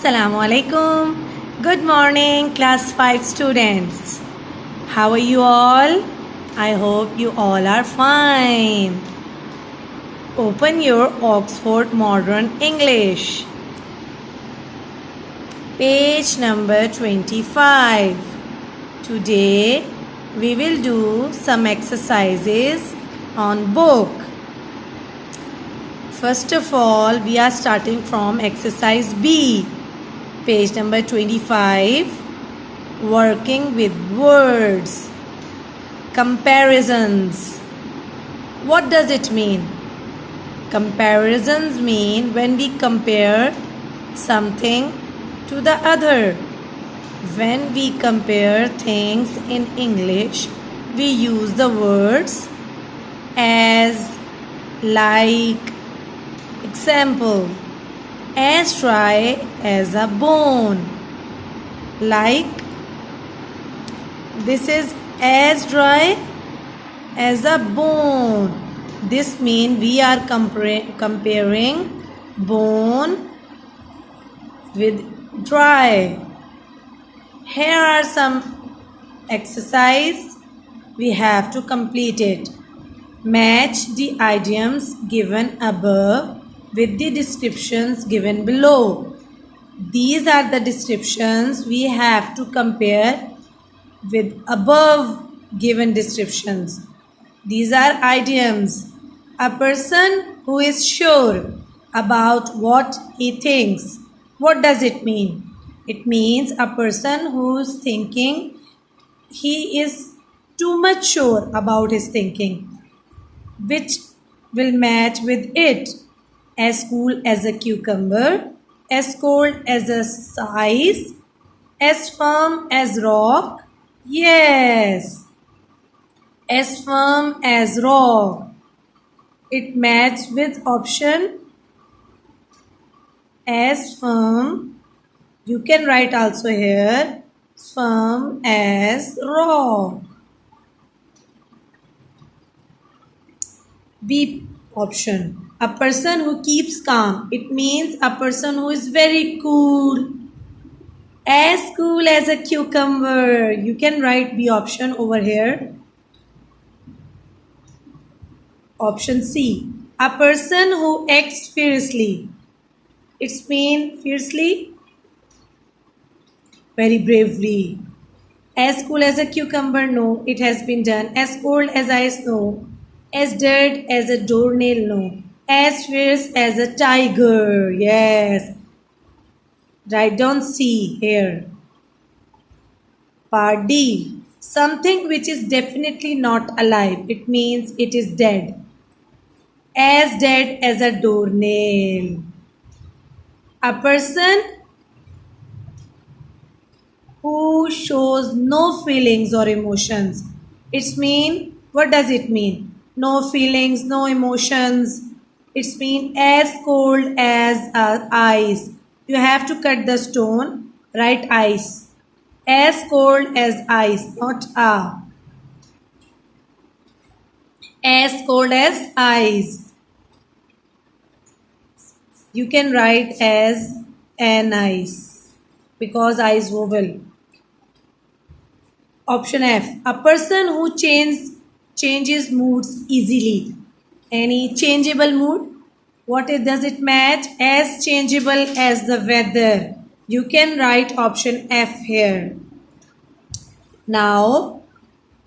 Assalamu alaikum. Good morning, class 5 students. How are you all? I hope you all are fine. Open your Oxford Modern English. Page number 25. Today we will do some exercises on book. First of all, we are starting from exercise B. Page number 25. Working with words. Comparisons. What does it mean? Comparisons mean when we compare something to the other. When we compare things in English, we use the words as, like. Example, as dry as a bone. Like, this is as dry as a bone. This means we are comparing bone with dry. Here are some exercise. We have to complete it. Match the idioms given above with the descriptions given below. These are the descriptions we have to compare with above given descriptions. These are idioms. A person who is sure about what he thinks. What does it mean? It means a person who is thinking he is too much sure about his thinking, which will match with it. As cool as a cucumber, as cold as ice, as firm as rock. Yes, as firm as rock. It matches with option as firm. You can write also here, firm as rock. B option. A person who keeps calm. It means a person who is very cool. As cool as a cucumber. You can write B option over here. Option C. A person who acts fiercely. It's mean fiercely, very bravely. As cool as a cucumber, no, it has been done. As cold as ice, no. As dead as a doornail, no. As fierce as a tiger, yes. Write down C here. Part D. Something which is definitely not alive. It means it is dead. As dead as a doornail. A person who shows no feelings or emotions. It's mean, what does it mean? No feelings, no emotions. It's mean as cold as ice. You have to cut the stone, write ice. As cold as ice, not a. As cold as ice. You can write as an ice because ice vowel. Option F. A person who changes moods easily. Any changeable mood? What does it match? As changeable as the weather. You can write option F here. Now,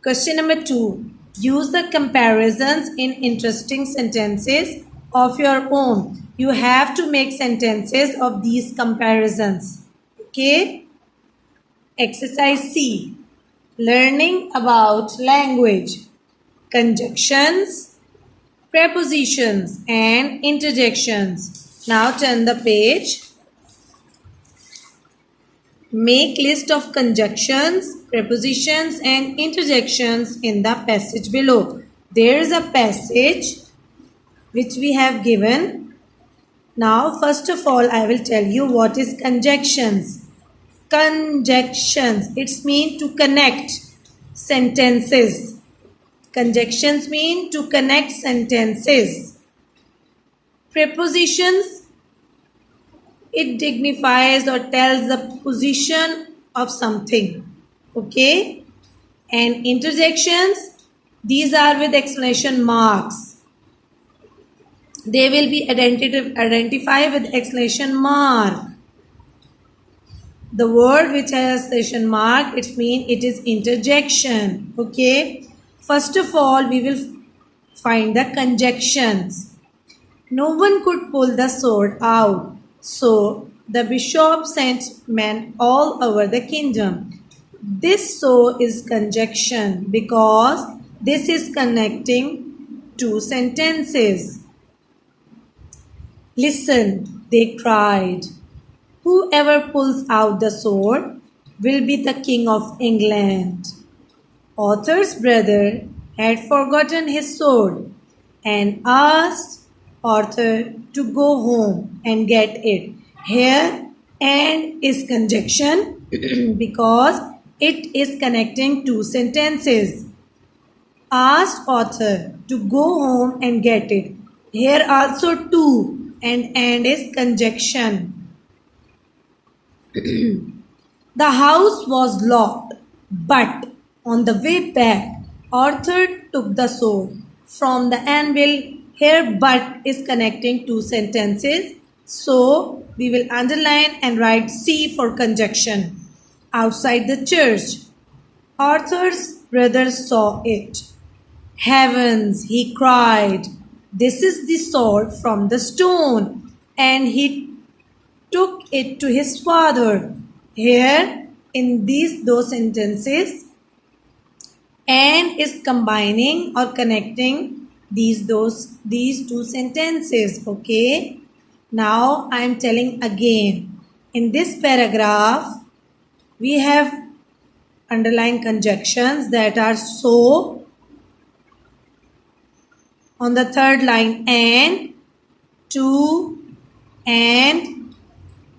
question number 2. Use the comparisons in interesting sentences of your own. You have to make sentences of these comparisons. Okay? Exercise C. Learning about language. Conjunctions, prepositions and interjections. Now turn the page. Make list of conjunctions, prepositions and interjections in the passage below. There is a passage which we have given. Now first of all I will tell you what is conjunctions. Conjunctions, it's mean to connect sentences. Conjunctions mean to connect sentences. Prepositions, it dignifies or tells the position of something. Okay, and interjections, these are with exclamation marks. They will be identified with exclamation mark. The word which has exclamation mark, it means it is interjection. Okay, first of all we will find the conjunctions. No one could pull the sword out, so the bishop sent men all over the kingdom. This so is conjunction because this is connecting two sentences. Listen, they cried. Whoever pulls out the sword will be the King of England. Arthur's brother had forgotten his sword and asked Arthur to go home and get it. Here, and is conjunction because it is connecting two sentences. Asked Arthur to go home and get it. Here also to and is conjunction. The house was locked, but on the way back, Arthur took the sword from the anvil. Here, but is connecting two sentences. So, we will underline and write C for conjunction. Outside the church, Arthur's brother saw it. Heavens, he cried. This is the sword from the stone. And he took it to his father. Here, in those sentences, and is combining or connecting these two sentences. Okay. Now I am telling again. In this paragraph, we have underlined conjunctions that are so. On the third line, and, to, and,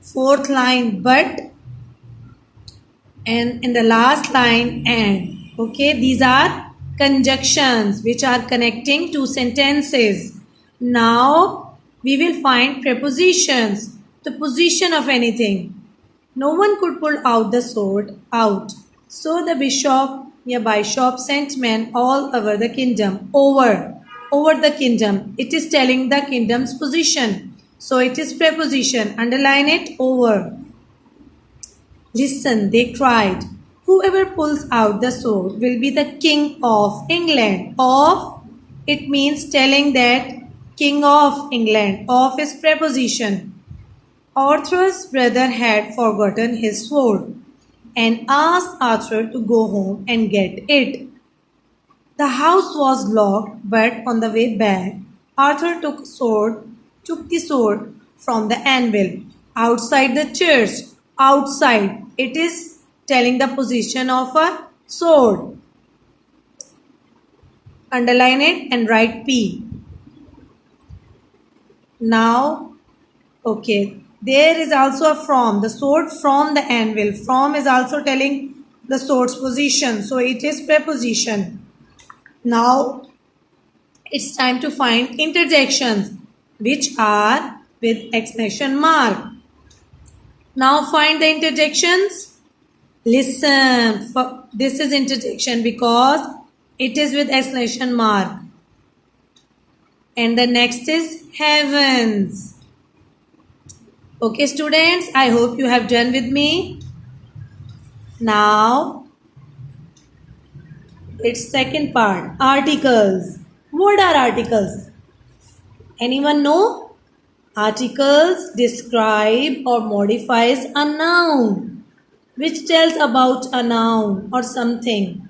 fourth line, but, and in the last line, and. Okay, these are conjunctions which are connecting two sentences. Now we will find prepositions, the position of anything. No one could pull out the sword out. So the bishop sent men all over the kingdom. Over the kingdom. It is telling the kingdom's position. So it is preposition. Underline it, over. Listen, they cried. Whoever pulls out the sword will be the King of England. Of, it means telling that King of England. Of is preposition. Arthur's brother had forgotten his sword and asked Arthur to go home and get it. The house was locked, but on the way back, Arthur took the sword from the anvil. Outside the church, outside, it is telling the position of a sword. Underline it and write P. Now, okay, there is also a from, the sword from the anvil. From is also telling the sword's position, so it is preposition. Now, it's time to find interjections which are with exclamation mark. Now find the interjections. Listen, this is interjection because it is with exclamation mark. And the next is heavens. Okay, students, I hope you have done with me. Now, its second part, articles. What are articles? Anyone know? Articles describe or modifies a noun which tells about a noun or something.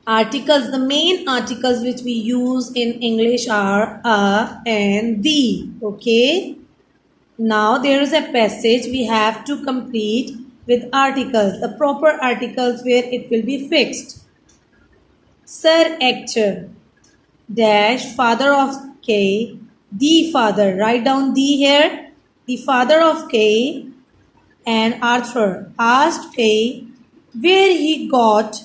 Articles, the main articles which we use in English are a and the. Okay. Now there is a passage we have to complete with articles, the proper articles where it will be fixed. Sir Ector dash father of K, the father, write down the here, the father of K and Arthur asked Kay where he got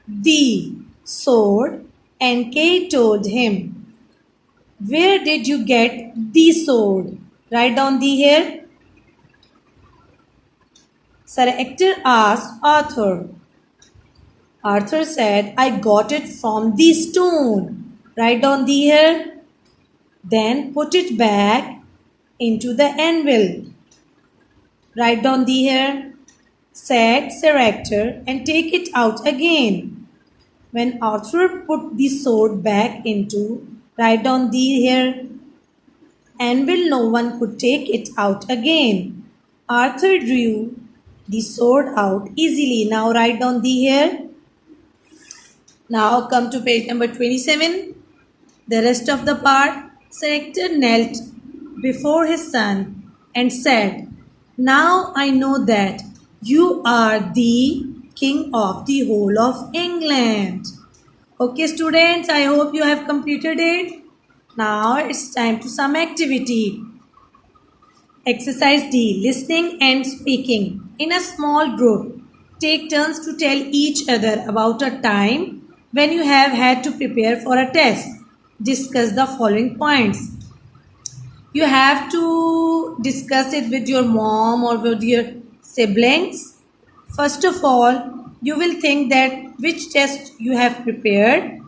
the sword and Kay told him, where did you get the sword? Write down the here. Character asked Arthur. Arthur said, I got it from the stone. Write down the here. Then put it back into the anvil. Write down the here. Said character and take it out again. When Arthur put the sword back into, write down the here. Anvil, no one could take it out again. Arthur drew the sword out easily. Now write down the here. Now come to page number 27. The rest of the part. Character knelt before his son and said, Now I know that you are the king of the whole of England. Okay, students, I hope you have completed it. Now it's time to some activity. Exercise D. Listening and speaking. In a small group, take turns to tell each other about a time when you have had to prepare for a test. Discuss the following points. You have to discuss it with your mom or with your siblings. First of all, you will think that which test you have prepared,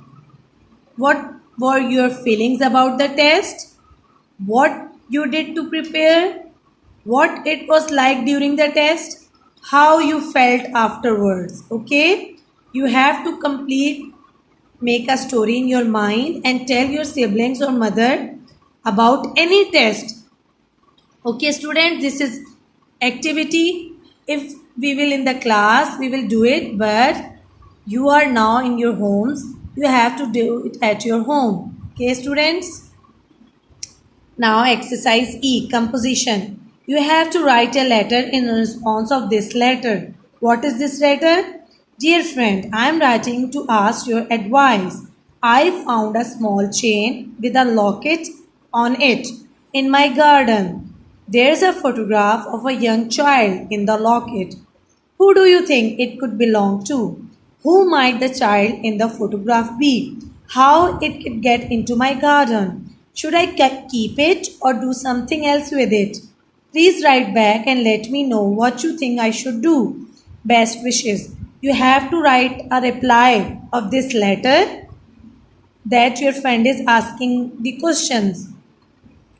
what were your feelings about the test, what you did to prepare, what it was like during the test, how you felt afterwards. Okay, you have to make a story in your mind and tell your siblings or mother about any test. Okay, students, this is activity. If we will in the class, we will do it, but you are now in your homes. You have to do it at your home. Okay, students? Now, exercise E, composition. You have to write a letter in response of this letter. What is this letter? Dear friend, I am writing to ask your advice. I found a small chain with a locket on it in my garden. There's a photograph of a young child in the locket. Who do you think it could belong to? Who might the child in the photograph be? How it could get into my garden? Should I keep it or do something else with it? Please write back and let me know what you think I should do. Best wishes. You have to write a reply of this letter that your friend is asking the questions.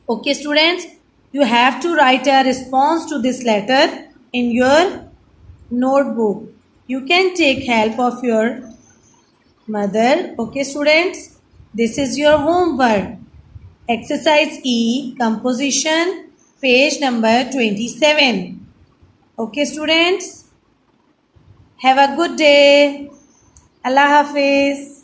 Okay, students, you have to write a response to this letter in your notebook. You can take help of your mother. Okay, students, this is your homework. Exercise E, composition, page number 27. Okay, students, have a good day. Allah Hafiz.